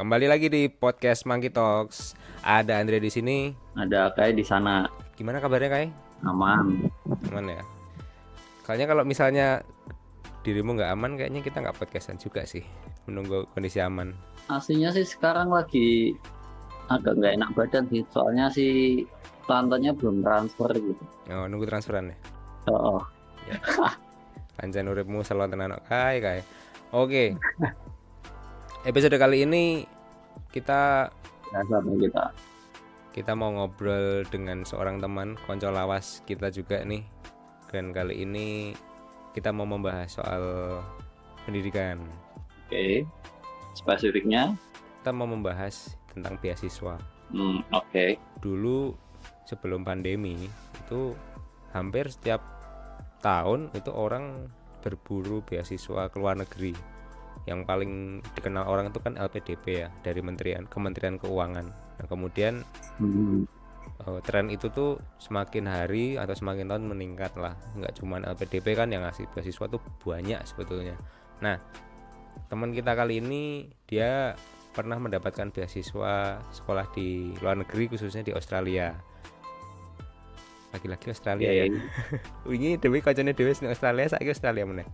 Kembali lagi di podcast Monkey Talks. Ada Andre di sini. Ada Kai di sana. Gimana kabarnya, Kai? Aman. Aman ya. Kayaknya kalau misalnya dirimu nggak aman, kayaknya kita nggak podcastan juga sih. Menunggu kondisi aman. Aslinya sih sekarang lagi agak nggak enak badan sih. Soalnya sih tantenya belum transfer gitu. Oh, nunggu transferan ya? Oh. Ya. Pancen uripmu selalu tenan Kai. Oke. Episode kali ini kita mau ngobrol dengan seorang teman, konco lawas kita juga nih. Dan kali ini kita mau membahas soal pendidikan. Oke. Spesifiknya? Kita mau membahas tentang beasiswa. Oke. Dulu sebelum pandemi itu hampir setiap tahun itu orang berburu beasiswa ke luar negeri. Yang paling dikenal orang itu kan LPDP ya, dari Kementerian Keuangan. Nah, kemudian tren itu tuh semakin hari atau semakin tahun meningkat lah. Nggak cuma LPDP kan yang ngasih beasiswa tuh banyak sebetulnya. Nah, teman kita kali ini dia pernah mendapatkan beasiswa sekolah di luar negeri, khususnya di Australia. Lagi-lagi Australia ya. Wingi dewe kancane dhewe ning Australia, saiki Australia meneh.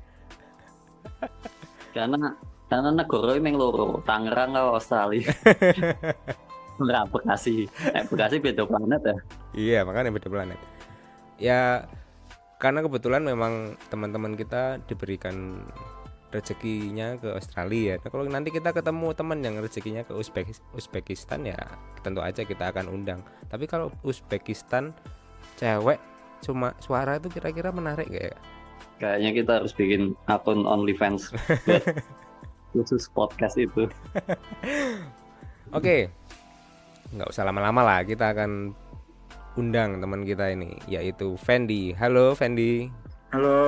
Karena negara ini loro, Tangerang atau Australia. Enggak Bekasi. Bekasi beda planet ya. Iya, makanya beda planet. Ya karena kebetulan memang teman-teman kita diberikan rezekinya ke Australia. Nah, kalau nanti kita ketemu teman yang rezekinya ke Uzbekistan ya tentu aja kita akan undang. Tapi kalau Uzbekistan cewek cuma suara itu kira-kira menarik gak ya? Kayaknya kita harus bikin akun OnlyFans buat khusus podcast itu. Oke. Nggak usah lama-lama lah, kita akan undang teman kita ini, yaitu Fendi. Halo Fendi. Halo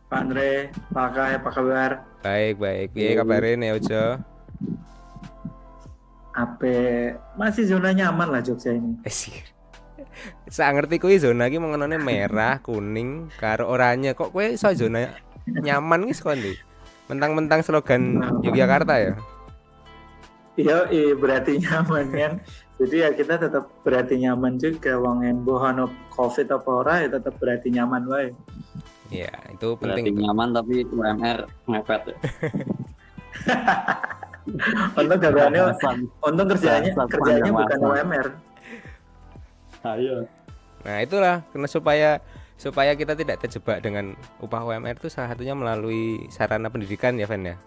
Pak Andre, Pak Kai, apa kabar? Baik. Iya kabarin ya Ojo. Masih zona nyaman lah Jogja ini. Saya ngerti kuwi zona iki mengenone merah, kuning, karo oranye. Kok kowe iso zona nyaman iki kok ndi? Mentang-mentang slogan Yogyakarta ya. Iya, berarti nyaman kan. Jadi ya kita tetap berarti nyaman juga. Wong embo ono Covid apa ora ya tetap berarti nyaman wae. Iya, itu penting. Berarti nyaman tapi UMR mepet ya. Untung kerjanya bukan UMR. Ayo. Nah, itulah karena supaya kita tidak terjebak dengan upah UMR itu salah satunya melalui sarana pendidikan ya, Fen ya.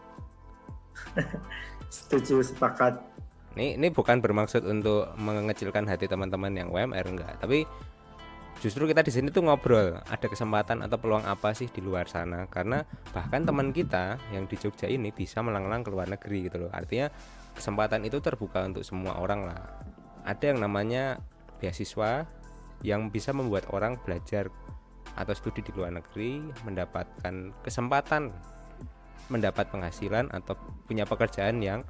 Setuju, sepakat. Ini bukan bermaksud untuk mengecilkan hati teman-teman yang UMR enggak, tapi justru kita di sini tuh ngobrol, ada kesempatan atau peluang apa sih di luar sana, karena bahkan teman kita yang di Jogja ini bisa melanglang ke luar negeri gitu loh. Artinya kesempatan itu terbuka untuk semua orang lah. Ada yang namanya beasiswa yang bisa membuat orang belajar atau studi di luar negeri, mendapatkan kesempatan mendapat penghasilan atau punya pekerjaan yang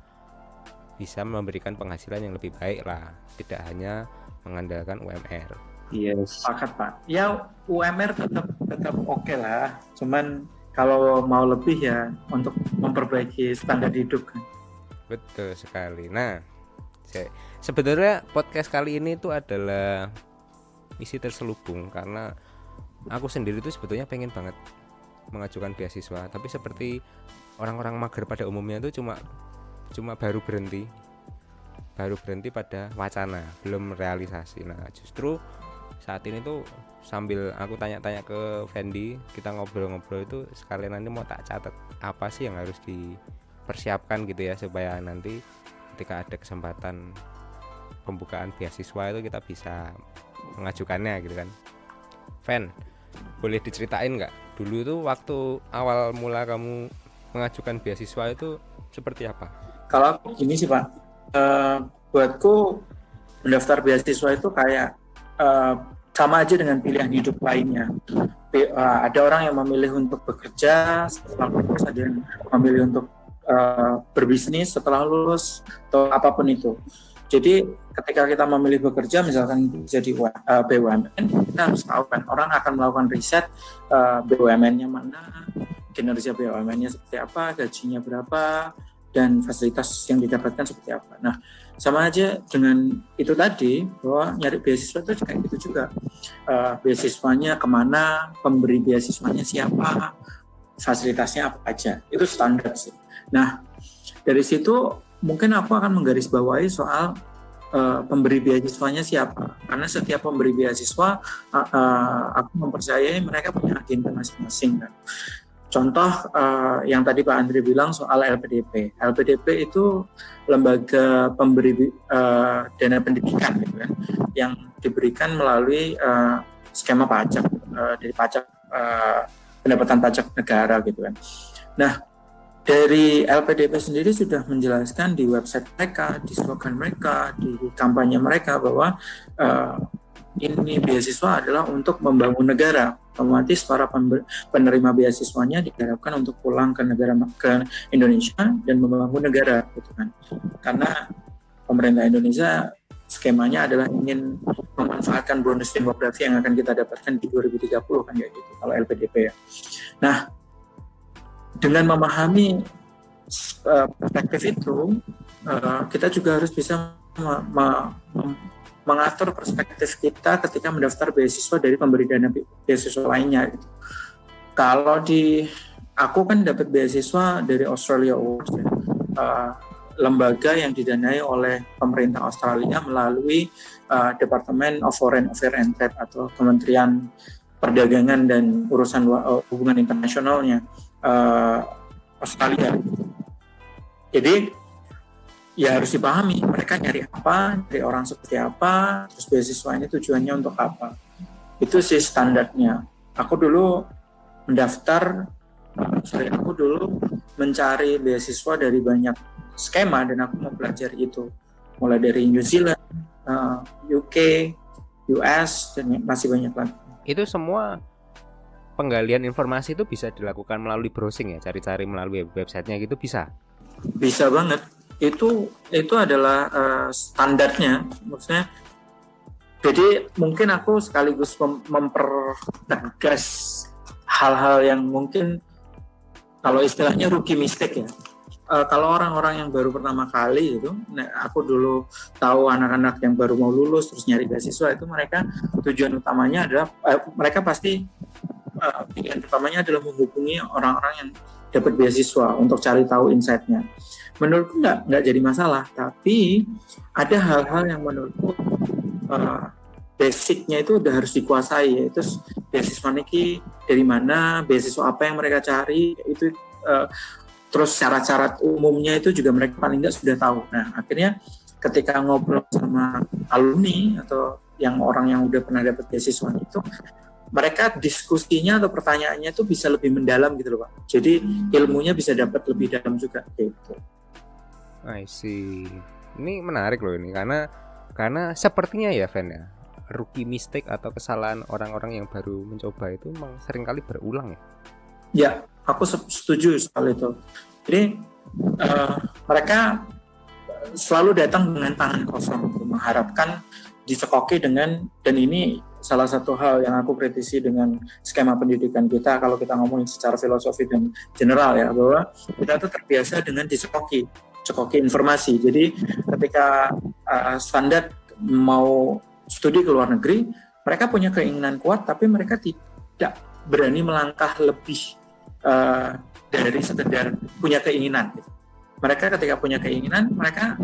bisa memberikan penghasilan yang lebih baik lah, tidak hanya mengandalkan UMR. Yes. Sepakat Pak. Ya UMR tetap oke lah. Cuman kalau mau lebih ya untuk memperbaiki standar hidup kan. Betul sekali. Nah, sebenarnya podcast kali ini tuh adalah isi terselubung karena aku sendiri tuh sebetulnya pengen banget mengajukan beasiswa, tapi seperti orang-orang mager pada umumnya tuh cuma baru berhenti pada wacana, belum realisasi. Nah, justru saat ini tuh sambil aku tanya-tanya ke Fendi, kita ngobrol-ngobrol itu sekalian nanti mau tak catat apa sih yang harus dipersiapkan gitu ya, supaya nanti ketika ada kesempatan pembukaan beasiswa itu kita bisa mengajukannya gitu kan. Fen, boleh diceritain nggak dulu tuh waktu awal mula kamu mengajukan beasiswa itu seperti apa? Kalau aku gini sih Pak, buatku mendaftar beasiswa itu kayak sama aja dengan pilihan hidup lainnya. Ada orang yang memilih untuk bekerja setelah lulus, ada yang memilih untuk berbisnis setelah lulus atau apapun itu. Jadi ketika kita memilih bekerja, misalkan jadi BUMN, kita harus tahu kan orang akan melakukan riset BUMN-nya mana, kinerja BUMN-nya seperti apa, gajinya berapa, dan fasilitas yang didapatkan seperti apa. Nah, sama aja dengan itu tadi, bahwa nyari beasiswa itu kayak gitu juga. Beasiswanya kemana, pemberi beasiswanya siapa, fasilitasnya apa aja, itu standar sih. Nah, dari situ mungkin aku akan menggarisbawahi soal pemberi beasiswanya siapa, karena setiap pemberi beasiswa aku mempercayai mereka punya agenda masing-masing kan. Contoh yang tadi Pak Andri bilang soal LPDP. LPDP itu lembaga pemberi dana pendidikan gitu kan, yang diberikan melalui skema pajak dari pajak pendapatan pajak negara gitu kan. Nah, dari LPDP sendiri sudah menjelaskan di website mereka, di slogan mereka, di kampanye mereka bahwa ini beasiswa adalah untuk membangun negara. Otomatis para penerima beasiswanya diharapkan untuk pulang ke Indonesia dan membangun negara, gitu kan. Karena pemerintah Indonesia skemanya adalah ingin memanfaatkan bonus demografi yang akan kita dapatkan di 2030 kan ya gitu kalau LPDP ya. Nah, dengan memahami perspektif itu, kita juga harus bisa mengatur perspektif kita ketika mendaftar beasiswa dari pemberi dana beasiswa lainnya. Gitu. Kalau aku kan dapat beasiswa dari Australia Awards, lembaga yang didanai oleh pemerintah Australia melalui Department of Foreign Affairs and Trade atau Kementerian Perdagangan dan Urusan Hubungan Internasionalnya Australia. Jadi ya harus dipahami mereka nyari apa, dari orang seperti apa, terus beasiswa ini tujuannya untuk apa. Itu sih standarnya. Aku dulu mencari beasiswa dari banyak skema dan aku mempelajari itu. Mulai dari New Zealand, UK, US, dan masih banyak lagi. Itu semua penggalian informasi itu bisa dilakukan melalui browsing ya, cari-cari melalui websitenya gitu bisa? Bisa banget. Itu adalah standarnya, maksudnya. Jadi mungkin aku sekaligus mempertegas hal-hal yang mungkin kalau istilahnya rookie mistake ya. Kalau orang-orang yang baru pertama kali itu, aku dulu tahu anak-anak yang baru mau lulus terus nyari beasiswa itu mereka tujuan utamanya adalah mereka pasti pilihan pertamanya adalah menghubungi orang-orang yang dapat beasiswa untuk cari tahu insight-nya. Menurutku nggak jadi masalah, tapi ada hal-hal yang menurutku basicnya itu udah harus dikuasai, yaitu beasiswa niki dari mana, beasiswa apa yang mereka cari, itu terus syarat-syarat umumnya itu juga mereka paling nggak sudah tahu. Nah akhirnya ketika ngobrol sama alumni atau yang orang yang udah pernah dapat beasiswa itu, mereka diskusinya atau pertanyaannya itu bisa lebih mendalam gitu loh Pak. Jadi ilmunya bisa dapat lebih dalam juga gitu. I see. Ini menarik loh ini karena sepertinya ya Fen ya, rookie mistake atau kesalahan orang-orang yang baru mencoba itu memang seringkali berulang ya. Ya, aku setuju soal itu. Jadi mereka selalu datang dengan tangan kosong, mengharapkan dicekoki dengan, dan ini salah satu hal yang aku kritisi dengan skema pendidikan kita kalau kita ngomongin secara filosofi dan general ya, bahwa kita tuh terbiasa dengan dicekoki informasi. Jadi ketika standar mau studi ke luar negeri, mereka punya keinginan kuat, tapi mereka tidak berani melangkah lebih dari sekedar punya keinginan. Mereka ketika punya keinginan, mereka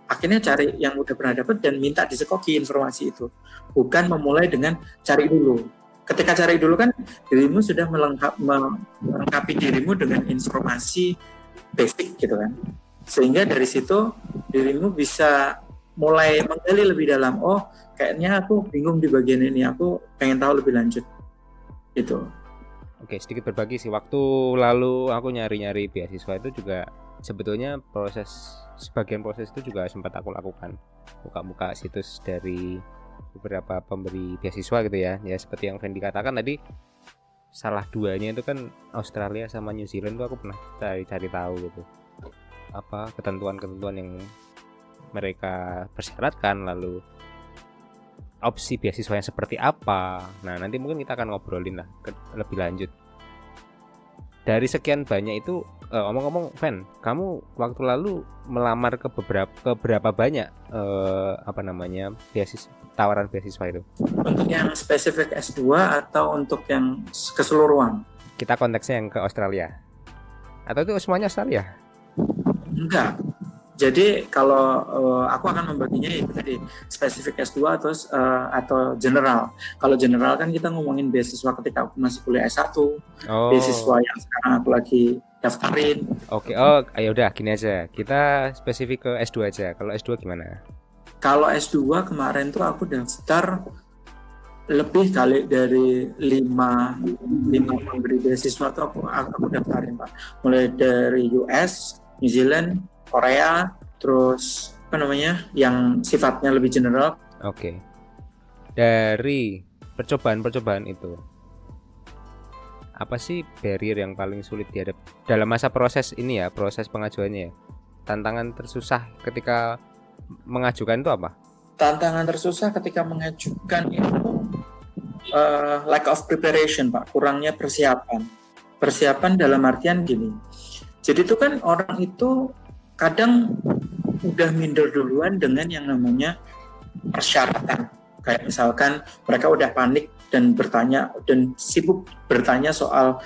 akhirnya cari yang udah pernah dapat dan minta dicekoki informasi itu. Bukan memulai dengan cari dulu. Ketika cari dulu kan dirimu sudah melengkapi dirimu dengan informasi basic gitu kan. Sehingga dari situ dirimu bisa mulai menggali lebih dalam. Oh, kayaknya aku bingung di bagian ini, aku pengen tahu lebih lanjut. Itu. Oke, sedikit berbagi sih. Waktu lalu aku nyari-nyari beasiswa itu juga sebetulnya sebagian proses itu juga sempat aku lakukan. Buka-buka situs dari beberapa pemberi beasiswa gitu ya. Ya seperti yang Fendi katakan tadi, salah duanya itu kan Australia sama New Zealand tuh aku pernah cari tahu gitu. Apa ketentuan-ketentuan yang mereka persyaratkan, lalu opsi beasiswanya seperti apa. Nah nanti mungkin kita akan ngobrolin lah lebih lanjut. dari sekian banyak itu, omong-omong Van, kamu waktu lalu melamar ke berapa banyak tawaran beasiswa itu? Untuk yang spesifik S2 atau untuk yang keseluruhan? Kita konteksnya yang ke Australia. Atau itu semuanya Australia? Enggak. Jadi kalau aku akan membaginya itu tadi spesifik S2 atau general. Kalau general kan kita ngomongin beasiswa ketika aku masih kuliah S1, beasiswa yang sekarang aku lagi daftarin. Oke, ayo udah gini aja. Kita spesifik ke S2 aja. Kalau S2 gimana? Kalau S2 kemarin tuh aku daftar lebih kali dari 5 pemberi beasiswa tuh aku daftarin, Pak. Mulai dari US, New Zealand, Korea, terus yang sifatnya lebih general. Oke. Dari percobaan itu, apa sih barrier yang paling sulit dihadapi dalam masa proses ini ya, proses pengajuannya? Tantangan tersusah ketika mengajukan itu apa? Tantangan tersusah ketika mengajukan itu lack of preparation, Pak. Kurangnya persiapan. Persiapan dalam artian gini. Jadi itu kan orang itu kadang udah minder duluan dengan yang namanya persyaratan. Kayak misalkan mereka udah panik dan sibuk bertanya soal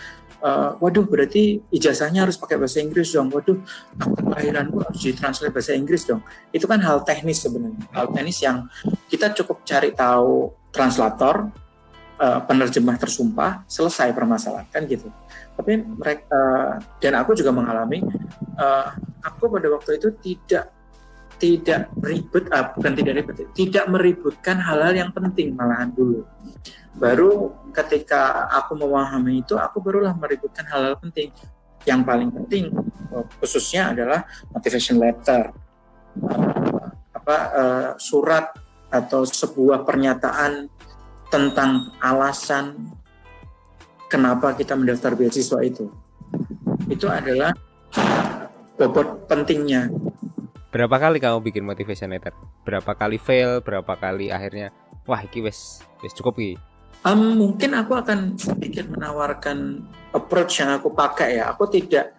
waduh berarti ijazahnya harus pakai bahasa Inggris dong, waduh akte kelahiranku harus ditranslate bahasa Inggris dong. Itu kan hal teknis sebenarnya, hal teknis yang kita cukup cari tahu translator, penerjemah tersumpah, selesai permasalahan kan gitu. Tapi mereka dan aku juga mengalami, aku pada waktu itu tidak meributkan hal-hal yang penting malahan dulu. Baru ketika aku memahami itu, aku barulah meributkan hal-hal penting. Yang paling penting khususnya adalah motivation letter, surat atau sebuah pernyataan tentang alasan kenapa kita mendaftar beasiswa itu. Itu adalah bobot pentingnya. Berapa kali kamu bikin motivation letter? Berapa kali fail? Berapa kali akhirnya wah iki wis cukup iki? Mungkin aku akan sedikit menawarkan approach yang aku pakai ya. Aku tidak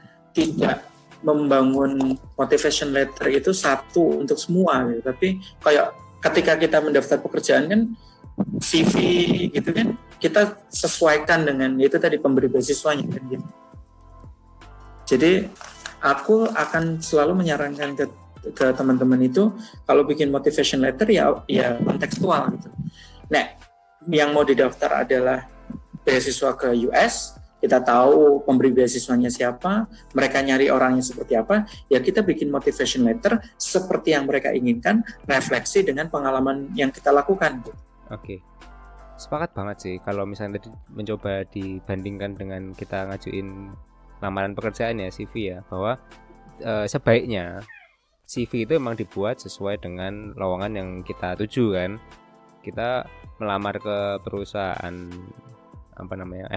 membangun motivation letter itu satu untuk semua gitu. Tapi kayak ketika kita mendaftar pekerjaan kan CV gitu kan, kita sesuaikan dengan itu tadi pemberi beasiswanya kan gitu. Jadi aku akan selalu menyarankan ke teman-teman itu kalau bikin motivation letter ya kontekstual gitu. Nah, yang mau didaftar adalah beasiswa ke US, kita tahu pemberi beasiswanya siapa, mereka nyari orangnya seperti apa, ya kita bikin motivation letter seperti yang mereka inginkan, refleksi dengan pengalaman yang kita lakukan. Oke, sepakat banget sih kalau misalnya tadi mencoba dibandingkan dengan kita ngajuin lamaran pekerjaan ya, CV ya, bahwa sebaiknya CV itu memang dibuat sesuai dengan lowongan yang kita tuju kan. Kita melamar ke perusahaan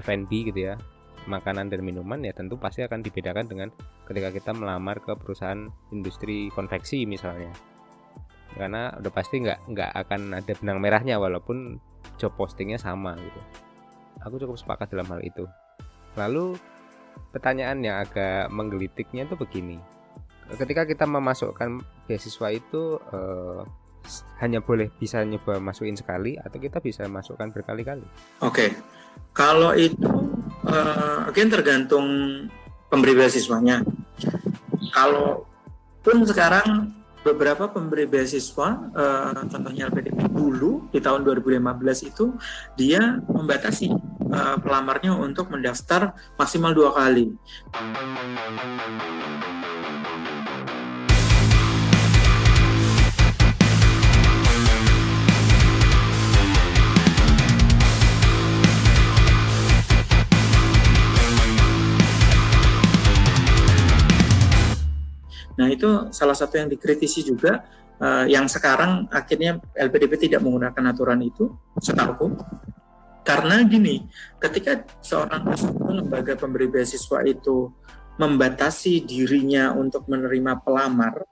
F&B gitu ya, makanan dan minuman, ya tentu pasti akan dibedakan dengan ketika kita melamar ke perusahaan industri konveksi misalnya, karena udah pasti nggak akan ada benang merahnya walaupun job postingnya sama gitu. Aku cukup sepakat dalam hal itu. Lalu pertanyaan yang agak menggelitiknya itu begini, ketika kita memasukkan beasiswa itu hanya bisa nyoba masukin sekali atau kita bisa masukkan berkali-kali? Oke. Kalau itu tergantung pemberi beasiswanya. Kalau pun sekarang beberapa pemberi beasiswa, contohnya LPDP dulu di tahun 2015 itu dia membatasi pelamarnya untuk mendaftar maksimal 2 kali. Nah itu salah satu yang dikritisi juga, yang sekarang akhirnya LPDP tidak menggunakan aturan itu, setahuku. Karena gini, ketika seorang lembaga pemberi beasiswa itu membatasi dirinya untuk menerima pelamar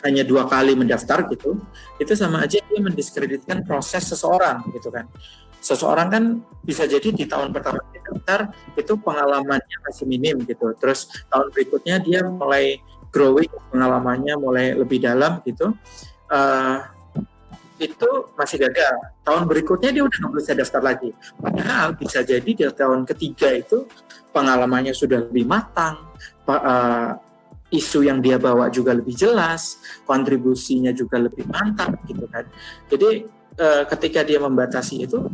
hanya 2 kali mendaftar gitu, itu sama aja dia mendiskreditkan proses seseorang gitu kan. seseorang kan bisa jadi di tahun pertama dia daftar itu pengalamannya masih minim gitu, terus tahun berikutnya dia mulai growing, pengalamannya mulai lebih dalam gitu, itu masih gagal. Tahun berikutnya dia udah nggak bisa daftar lagi. Padahal bisa jadi di tahun ketiga itu pengalamannya sudah lebih matang, isu yang dia bawa juga lebih jelas, kontribusinya juga lebih mantap gitu kan. Jadi ketika dia membatasi itu,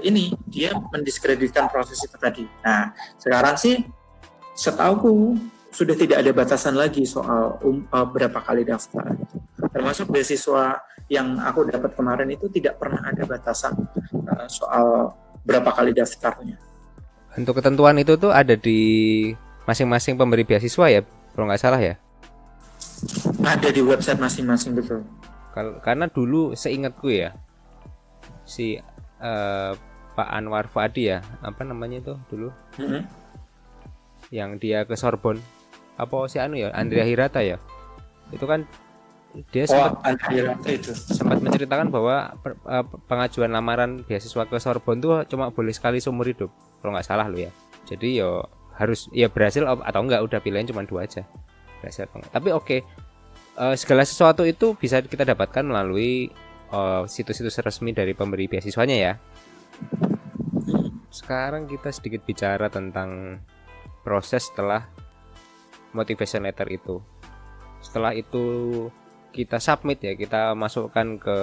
ini dia mendiskreditkan proses itu tadi. Nah, sekarang sih setauku sudah tidak ada batasan lagi soal berapa kali daftar. Termasuk beasiswa yang aku dapat kemarin itu tidak pernah ada batasan soal berapa kali daftarnya. Untuk ketentuan itu tuh ada di masing-masing pemberi beasiswa ya, kalau nggak salah ya? Ada di website masing-masing, betul. Karena dulu seingatku ya, si Pak Anwar Fuadi ya, apa namanya itu dulu, yang dia ke Sorbonne, apa si anu ya, Andrea Hirata ya, itu kan dia sempat menceritakan bahwa pengajuan lamaran beasiswa ke Sorbonne tuh cuma boleh sekali seumur hidup, kalau nggak salah lo ya. Jadi yo harus ya berhasil atau enggak, udah pilihan cuma 2 aja, berhasil atau enggak. Tapi oke, segala sesuatu itu bisa kita dapatkan melalui situs-situs resmi dari pemberi beasiswanya ya. Sekarang kita sedikit bicara tentang proses setelah motivation letter itu. Setelah itu kita submit ya, kita masukkan ke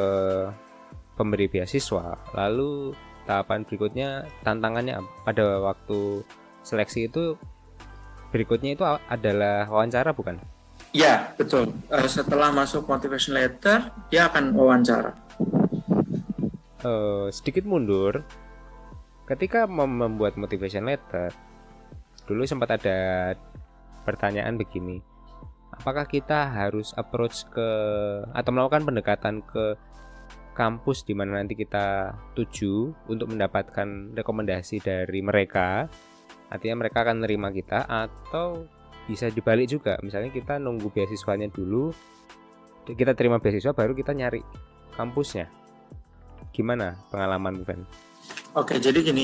pemberi beasiswa. Lalu tahapan berikutnya, tantangannya pada waktu seleksi itu berikutnya itu adalah wawancara, bukan? Ya, betul. Setelah masuk motivation letter, dia akan wawancara. Sedikit mundur, ketika membuat motivation letter, dulu sempat ada pertanyaan begini, apakah kita harus approach ke atau melakukan pendekatan ke kampus di mana nanti kita tuju untuk mendapatkan rekomendasi dari mereka, artinya mereka akan menerima kita, atau bisa dibalik juga, misalnya kita nunggu beasiswanya dulu, kita terima beasiswa baru kita nyari kampusnya. Gimana pengalaman Ben? Oke, jadi gini,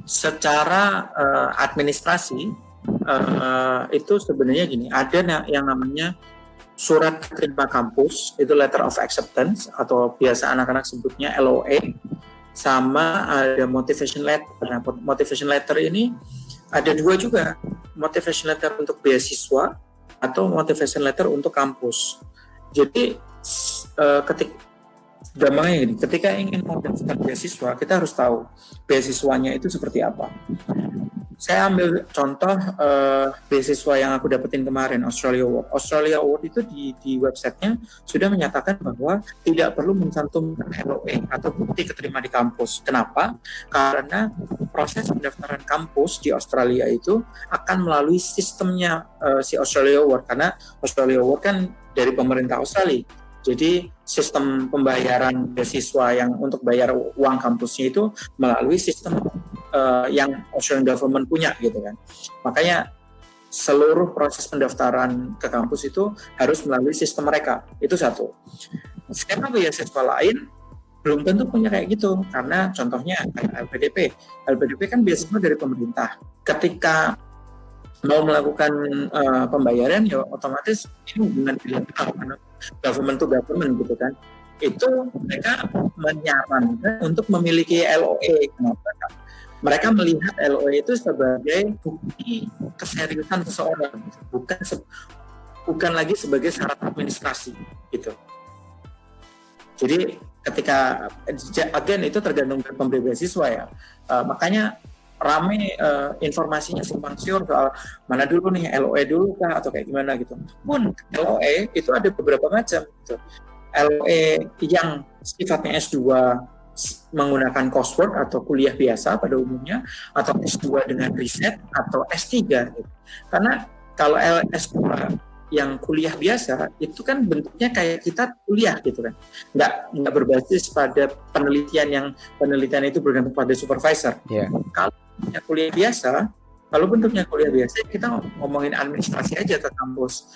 secara administrasi itu sebenarnya gini, ada yang namanya surat terima kampus, itu letter of acceptance atau biasa anak-anak sebutnya LOA, sama ada motivation letter. Nah, motivation letter ini ada 2 juga, motivation letter untuk beasiswa atau motivation letter untuk kampus. Jadi gampangnya gini, ketika ingin mendapatkan beasiswa, kita harus tahu beasiswanya itu seperti apa. Saya ambil contoh beasiswa yang aku dapetin kemarin, Australia Award. Australia Award itu di websitenya sudah menyatakan bahwa tidak perlu mencantumkan LOA atau bukti keterima di kampus. Kenapa? Karena proses pendaftaran kampus di Australia itu akan melalui sistemnya si Australia Award, karena Australia Award kan dari pemerintah Australia. Jadi sistem pembayaran beasiswa yang untuk bayar uang kampusnya itu melalui sistem yang Australian government punya gitu kan. Makanya seluruh proses pendaftaran ke kampus itu harus melalui sistem mereka. Itu satu. Skema beasiswa lain belum tentu punya kayak gitu, karena contohnya kayak LPDP kan beasiswa dari pemerintah. Ketika mau melakukan pembayaran ya otomatis ini hubungan bilateral, government to government gitu kan. Itu mereka menyarankan untuk memiliki LOA. Kenapa? Mereka melihat LOA itu sebagai bukti keseriusan seseorang, bukan lagi sebagai syarat administrasi gitu. Jadi ketika again itu tergantung dari pemberi beasiswa ya, makanya rame informasinya simpang siur soal mana dulu nih, LOE dulu kah atau kayak gimana gitu. Pun LOE itu ada beberapa macam gitu. LOE yang sifatnya S2 menggunakan coursework atau kuliah biasa pada umumnya, atau S2 dengan riset, atau S3 gitu. Karena kalau S2 yang kuliah biasa itu kan bentuknya kayak kita kuliah gitu kan, nggak berbasis pada penelitian itu bergantung pada supervisor. Kalau bentuknya kuliah biasa kita ngomongin administrasi aja ke kampus.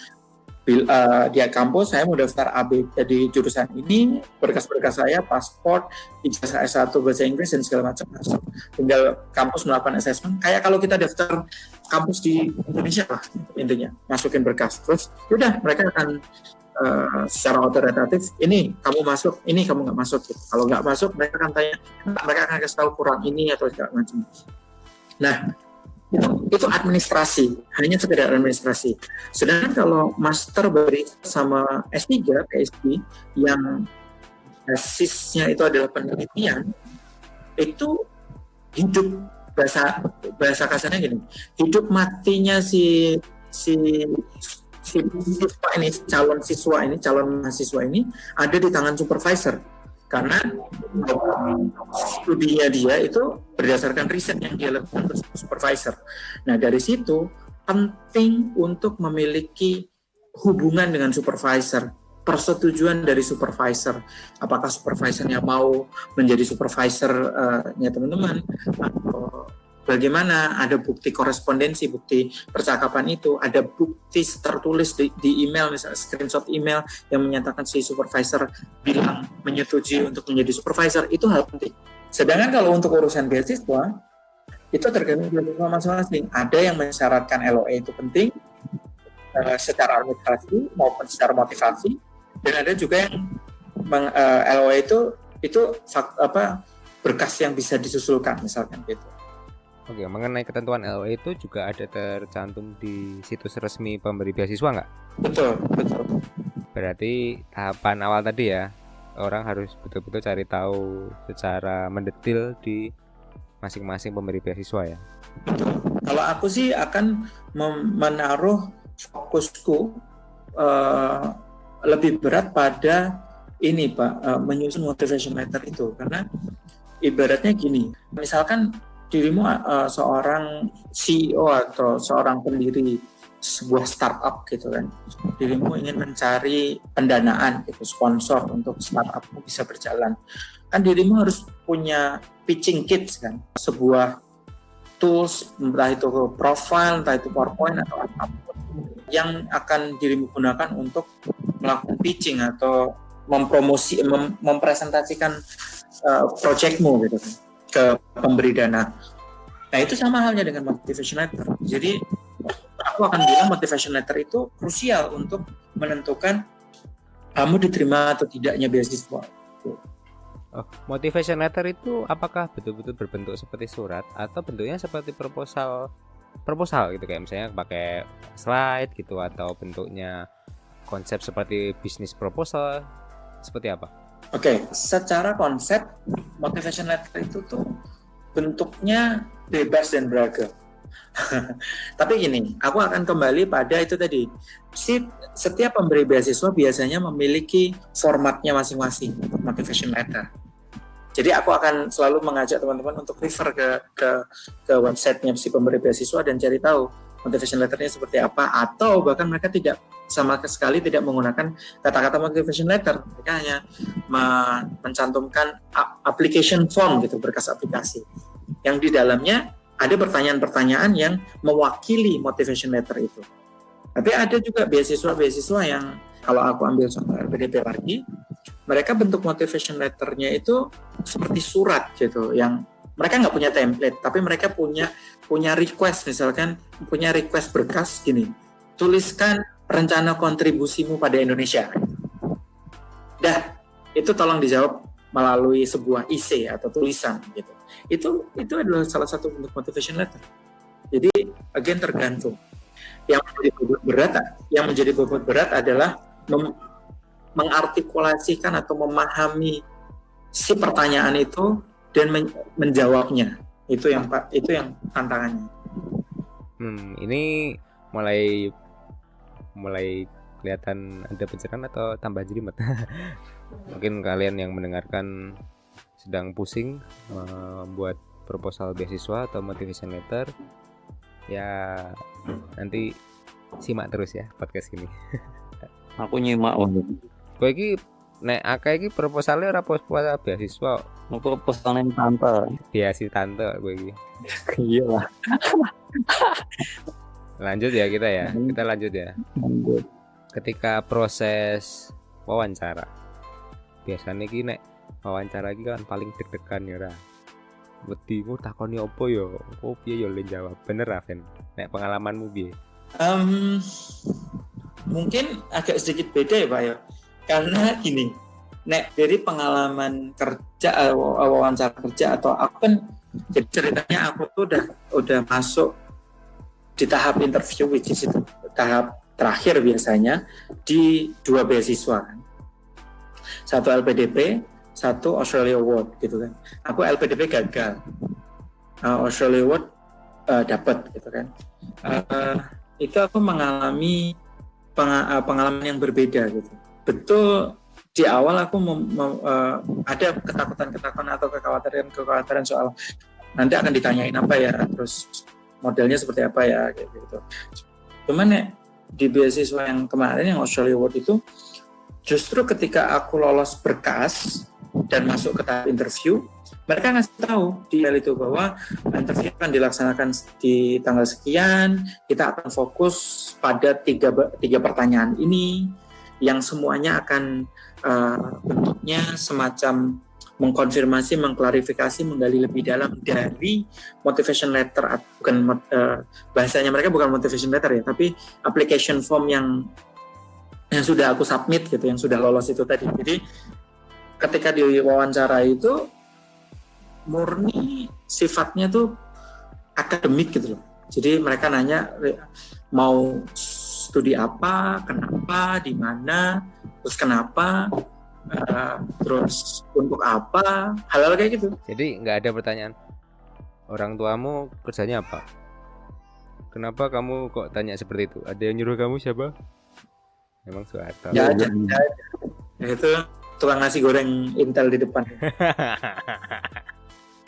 Di kampus saya mau daftar AB di jurusan ini, berkas-berkas saya, paspor, ijazah S1 bahasa Inggris dan segala macam masuk. Tinggal kampus melakukan assessment. Kayak kalau kita daftar kampus di Indonesia lah intinya, masukin berkas. Terus udah mereka akan secara otoritatif, ini kamu masuk, ini kamu nggak masuk. Gitu. Kalau nggak masuk, mereka akan tanya, mereka akan kasih tahu kurang ini atau segala macam. Nah, itu administrasi, hanya sekedar administrasi. Sedangkan kalau master berikut sama S3, PhD yang basisnya itu adalah penelitian, itu hidup bahasa kasarnya gini, hidup matinya si siswa ini, calon mahasiswa ini ada di tangan supervisor. Karena studinya dia itu berdasarkan riset yang dia lakukan bersama supervisor. Nah, dari situ penting untuk memiliki hubungan dengan supervisor, persetujuan dari supervisor. Apakah supervisornya mau menjadi supervisornya teman-teman, atau bagaimana, ada bukti korespondensi, bukti percakapan itu, ada bukti tertulis di email, misalnya screenshot email yang menyatakan si supervisor bilang menyetujui untuk menjadi supervisor, itu hal penting. Sedangkan kalau untuk urusan beasiswa, itu tergantung beasiswa masing-masing. Ada yang mensyaratkan LOE itu penting secara administrasi maupun secara motivasi, dan ada juga yang LOE itu berkas yang bisa disusulkan misalkan gitu. Oke, mengenai ketentuan LOE itu juga ada tercantum di situs resmi pemberi beasiswa nggak? Betul. Berarti tahapan awal tadi ya, orang harus betul-betul cari tahu secara mendetil di masing-masing pemberi beasiswa ya. Betul. Kalau aku sih akan menaruh fokusku lebih berat pada ini Pak, menyusun motivation letter itu, karena ibaratnya gini, misalkan dirimu seorang CEO atau seorang pendiri sebuah startup gitu kan, dirimu ingin mencari pendanaan gitu, sponsor untuk startupmu bisa berjalan, kan dirimu harus punya pitching kits kan, sebuah tools, entah itu profile, entah itu PowerPoint atau apapun yang akan dirimu gunakan untuk melakukan pitching atau mempresentasikan projectmu gitu kan ke pemberi dana. Nah, itu sama halnya dengan motivation letter. Jadi aku akan bilang motivation letter itu krusial untuk menentukan kamu diterima atau tidaknya beasiswa. Oh, motivation letter itu apakah betul-betul berbentuk seperti surat atau bentuknya seperti proposal gitu, kayak misalnya pakai slide gitu, atau bentuknya konsep seperti bisnis proposal, seperti apa? Oke, secara konsep motivation letter itu tuh bentuknya bebas dan beragam. Tapi gini, aku akan kembali pada itu tadi. Setiap pemberi beasiswa biasanya memiliki formatnya masing-masing untuk motivation letter. Jadi aku akan selalu mengajak teman-teman untuk refer ke websitenya si pemberi beasiswa dan cari tahu motivation letternya seperti apa, atau bahkan mereka tidak sama sekali tidak menggunakan kata-kata motivation letter, mereka hanya mencantumkan application form gitu, berkas aplikasi yang di dalamnya ada pertanyaan-pertanyaan yang mewakili motivation letter itu. Tapi ada juga beasiswa yang kalau aku ambil contoh LPDP lagi, mereka bentuk motivation letternya itu seperti surat gitu, yang mereka nggak punya template, tapi mereka punya request, misalkan punya request berkas gini, tuliskan rencana kontribusimu pada Indonesia. Dah, itu tolong dijawab melalui sebuah IC atau tulisan gitu. Itu adalah salah satu bentuk motivation letter. Jadi again tergantung. Yang menjadi bobot berat adalah mengartikulasikan atau memahami si pertanyaan itu dan menjawabnya. Itu yang tantangannya. Ini mulai kelihatan ada pencerahan atau tambah jelimet. Mungkin kalian yang mendengarkan sedang pusing membuat proposal beasiswa atau motivation letter, ya nanti simak terus ya podcast ini. Aku nyimak Kowe iki nek akeh iki proposalnya ora proposal beasiswa, proposal yang tante. biasi tante kowe iki. Iya lah. Lanjut ya kita ya. Kita lanjut ya. Lanjut. ketika proses wawancara biasanya iki nek wawancara iki kan paling deg-degan ya ra. Wedi ku takoni opo ya? Opo piye ya le jawab. Bener ra, Fen? Nek pengalamanmu piye? Mungkin agak sedikit beda ya Pak ya. Karena gini, nek dari pengalaman kerja wawancara kerja atau aku kan jadi ceritanya aku tuh udah masuk di tahap interview which is itu tahap terakhir biasanya di 2 beasiswa kan. Satu LPDP, satu Australia Award gitu kan. Aku LPDP gagal, Australia Award dapat gitu kan. Itu aku mengalami pengalaman yang berbeda gitu. Betul di awal aku ada ketakutan atau kekhawatiran soal nanti akan ditanyain apa ya, terus modelnya seperti apa ya kayak gitu. Cuman ya di beasiswa yang kemarin yang Australia Award itu justru ketika aku lolos berkas dan masuk ke tahap interview, mereka ngasih tahu di email itu bahwa interview akan dilaksanakan di tanggal sekian, kita akan fokus pada tiga pertanyaan ini, yang semuanya akan bentuknya semacam mengkonfirmasi, mengklarifikasi, menggali lebih dalam dari motivation letter, bukan bahasanya mereka bukan motivation letter ya, tapi application form yang sudah aku submit gitu, yang sudah lolos itu tadi. Jadi ketika di wawancara itu murni sifatnya tuh akademik gitu loh. Jadi mereka nanya mau studi apa, kenapa, di mana, terus kenapa, terus untuk apa, hal-hal kayak gitu. Jadi nggak ada pertanyaan orang tuamu kerjanya apa? Kenapa kamu kok tanya seperti itu? Ada yang nyuruh kamu siapa? Memang Soeharto. Ya aja. Itu tukang nasi goreng Intel di depan.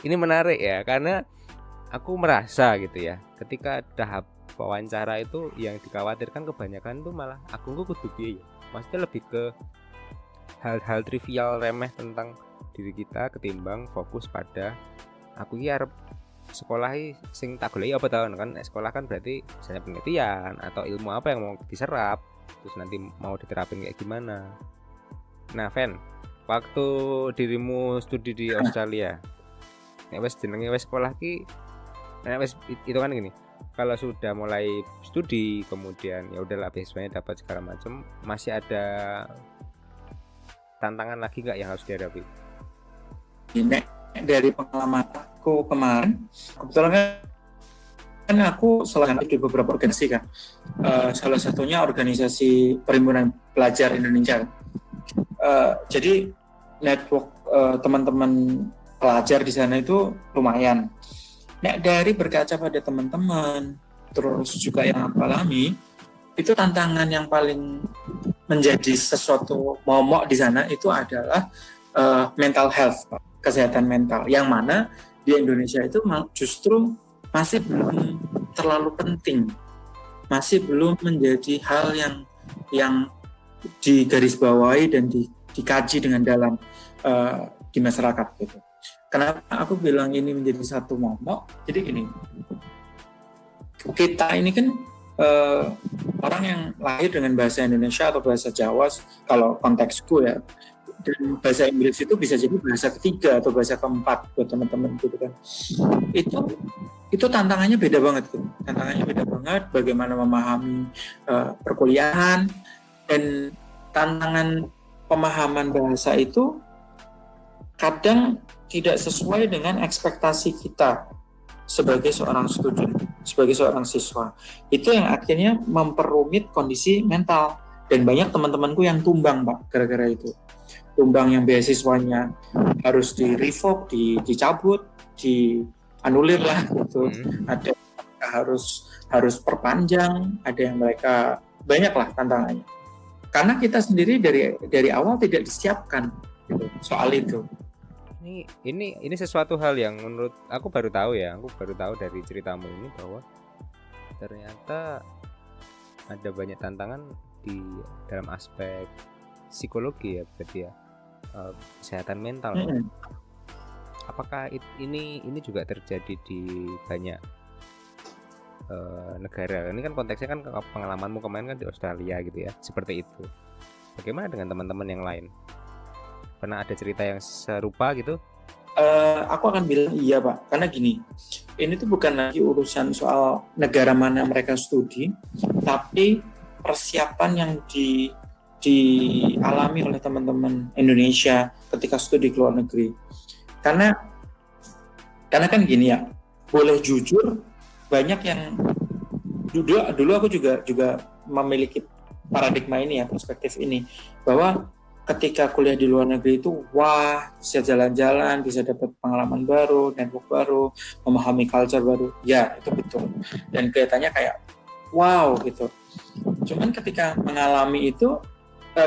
Ini menarik ya, karena aku merasa gitu ya, ketika tahap wawancara itu yang dikhawatirkan kebanyakan tuh malah aku kudu piye ya. Maksudnya lebih ke hal-hal trivial remeh tentang diri kita ketimbang fokus pada aku iki arep sekolah sing tak goleki apa tahun kan. Sekolah kan berarti misalnya penelitian atau ilmu apa yang mau diserap, terus nanti mau diterapin kayak gimana. Nah, Fen, waktu dirimu studi di Australia, nek wis jenenge wis sekolah ki, nek wis itu kan gini. Kalau sudah mulai studi, kemudian ya udahlah beasiswanya dapat segala macam, masih ada tantangan lagi nggak yang harus dihadapi? Ini dari pengalaman aku kemarin, kebetulan kan aku salah satu di beberapa organisasi kan, salah satunya organisasi Perhimpunan Pelajar Indonesia. Jadi network teman-teman pelajar di sana itu lumayan. Nah, dari berkaca pada teman-teman, terus juga yang aku alami, itu tantangan yang paling menjadi sesuatu momok di sana itu adalah mental health, kesehatan mental, yang mana di Indonesia itu justru masih belum terlalu penting, masih belum menjadi hal yang digarisbawahi dan dikaji dengan dalam di masyarakat gitu. Kenapa aku bilang ini menjadi satu momok? Jadi gini, kita ini kan orang yang lahir dengan bahasa Indonesia atau bahasa Jawa, kalau konteksku ya, dan bahasa Inggris itu bisa jadi bahasa ketiga atau bahasa keempat buat teman-teman gitu kan. Itu tantangannya beda banget gitu. Tantangannya beda banget bagaimana memahami perkuliahan, dan tantangan pemahaman bahasa itu kadang tidak sesuai dengan ekspektasi kita sebagai seorang student, sebagai seorang siswa. Itu yang akhirnya memperumit kondisi mental, dan banyak teman-temanku yang tumbang, Pak, gara-gara itu. Tumbang yang beasiswanya harus di-revoke, dicabut, dianulir lah gitu. Ada yang harus perpanjang, ada yang mereka banyaklah tantangannya. Karena kita sendiri dari awal tidak disiapkan gitu, soal itu. Ini sesuatu hal yang menurut aku baru tahu ya. Aku baru tahu dari ceritamu ini bahwa ternyata ada banyak tantangan di dalam aspek psikologi ya, berarti ya, kesehatan mental. Apakah ini juga terjadi di banyak negara. Ini kan konteksnya kan pengalamanmu kemarin kan di Australia gitu ya, seperti itu. Bagaimana dengan teman-teman yang lain? Pernah ada cerita yang serupa gitu? Aku akan bilang iya Pak, karena gini, ini tuh bukan lagi urusan soal negara mana mereka studi, tapi persiapan yang dialami oleh teman-teman Indonesia ketika studi ke luar negeri. Karena kan gini ya, boleh jujur, banyak yang dulu aku juga memiliki paradigma ini ya, perspektif ini, bahwa ketika kuliah di luar negeri itu wah, bisa jalan-jalan, bisa dapat pengalaman baru, network baru, memahami culture baru. Ya, itu betul. Dan kelihatannya kayak wow gitu. Cuman ketika mengalami itu,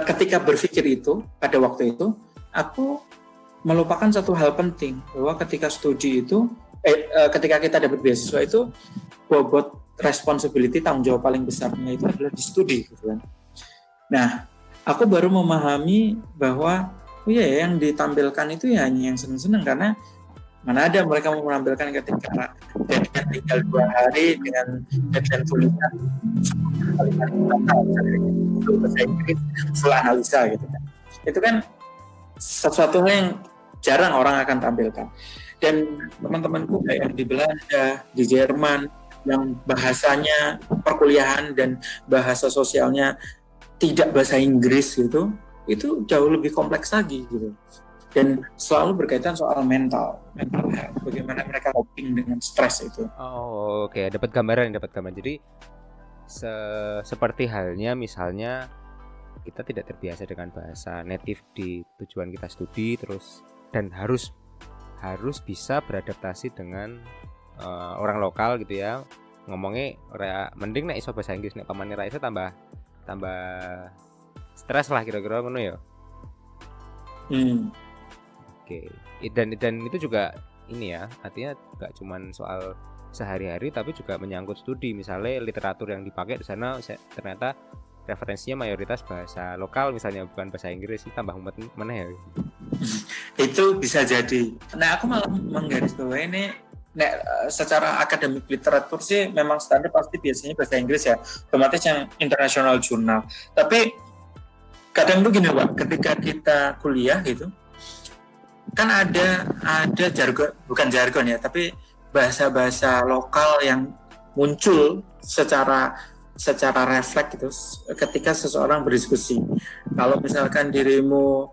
ketika berpikir itu pada waktu itu, aku melupakan satu hal penting, bahwa ketika studi itu ketika kita dapat beasiswa itu, bobot responsibility, tanggung jawab paling besarnya itu adalah di studi gitu kan. Nah, aku baru memahami bahwa oh iya, yang ditampilkan itu ya hanya yang seneng-seneng, karena mana ada mereka mau menampilkan ketika deadline tinggal 2 hari dengan deadline tulisan bahasa Inggris full analisa gitu kan. Itu kan sesuatu yang jarang orang akan tampilkan. Dan teman-temanku kayak di Belanda, di Jerman, yang bahasanya perkuliahan dan bahasa sosialnya tidak bahasa Inggris gitu, itu jauh lebih kompleks lagi gitu, dan selalu berkaitan soal mental health, bagaimana mereka coping dengan stres itu. Oh, oke, dapat gambaran. Jadi seperti halnya misalnya kita tidak terbiasa dengan bahasa native di tujuan kita studi terus, dan harus bisa beradaptasi dengan orang lokal gitu ya, ngomongnya mending nek iso bahasa Inggris, nek pamane ra iso tambah stres lah kira-kira ngono ya. Oke. Dan itu juga ini ya, artinya gak cuman soal sehari-hari tapi juga menyangkut studi. Misalnya literatur yang dipakai di sana ternyata referensinya mayoritas bahasa lokal misalnya, bukan bahasa Inggris, tambah mana ya. Itu bisa jadi. Nah, aku malah menggarisbawahi ini, secara akademik literatur sih memang standar pasti biasanya bahasa Inggris ya, otomatis yang international journal. Tapi kadang tuh gini Pak, ketika kita kuliah gitu, kan ada jargon, bukan jargon ya, tapi bahasa-bahasa lokal yang muncul secara refleks gitu ketika seseorang berdiskusi. Kalau misalkan dirimu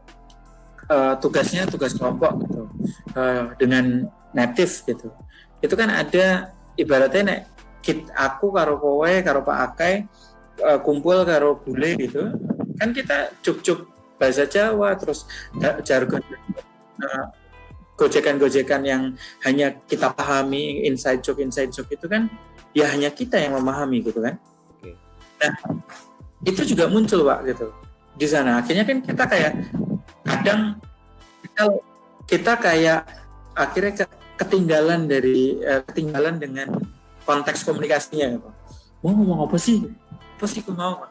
tugasnya tugas kelompok gitu, dengan native gitu, itu kan ada ibaratnya aku karo kowe karo Pak Akai kumpul karo bule gitu, kan kita cuk-cuk bahasa Jawa, terus jargon gojekan-gojekan yang hanya kita pahami, inside joke itu kan ya hanya kita yang memahami gitu kan. Nah, itu juga muncul Pak gitu di sana. Akhirnya kan kita kayak kadang kita kayak akhirnya ketinggalan dengan konteks komunikasinya gitu. Mau ngomong apa sih aku mau.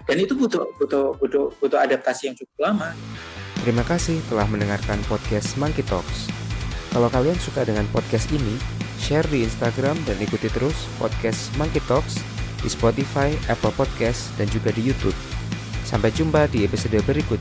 Dan itu butuh adaptasi yang cukup lama. Terima kasih telah mendengarkan podcast Monkey Talks. Kalau kalian suka dengan podcast ini, share di Instagram dan ikuti terus podcast Monkey Talks di Spotify, Apple Podcast, dan juga di YouTube. Sampai jumpa di episode berikutnya.